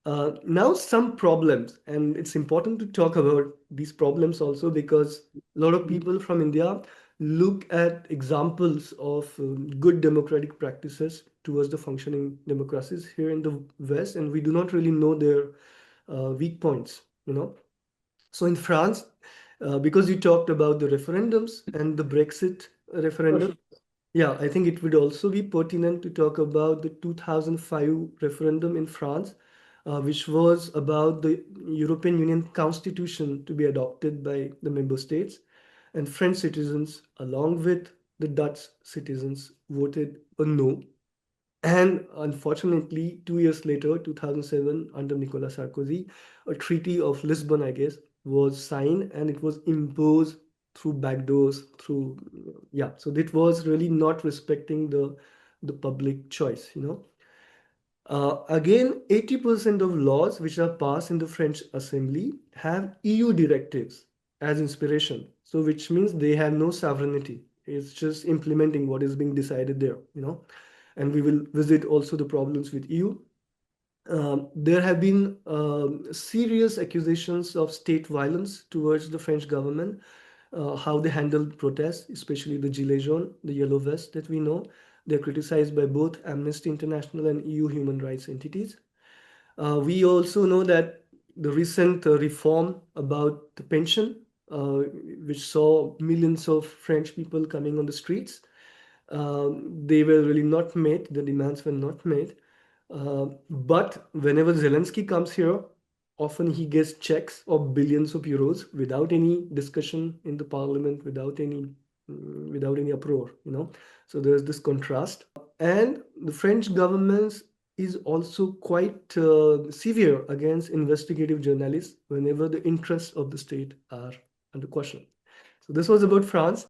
Now some problems, and it's important to talk about these problems also because a lot of people from India look at examples of good democratic practices towards the functioning democracies here in the West, and we do not really know their weak points, you know. So in France, because you talked about the referendums and the Brexit referendum, yeah, I think it would also be pertinent to talk about the 2005 referendum in France, which was about the European Union Constitution to be adopted by the member states. And French citizens, along with the Dutch citizens, voted a no. And unfortunately, 2 years later, 2007, under Nicolas Sarkozy, a Treaty of Lisbon, I guess, was signed and it was imposed through backdoors, through, yeah. So it was really not respecting the public choice, you know. Again, 80% of laws which are passed in the French Assembly have EU directives as inspiration. So which means they have no sovereignty. It's just implementing what is being decided there, you know. And we will visit also the problems with EU. There have been serious accusations of state violence towards the French government, how they handled protests, especially the Gilets jaunes, the yellow vest that we know. They're criticized by both Amnesty International and EU human rights entities. We also know that the recent reform about the pension, which saw millions of French people coming on the streets, they were really not made, the demands were not made. But whenever Zelensky comes here, often he gets checks of billions of euros without any discussion in the parliament, without any uproar, you know. So there's this contrast. And the French government is also quite severe against investigative journalists whenever the interests of the state are under question. So this was about France.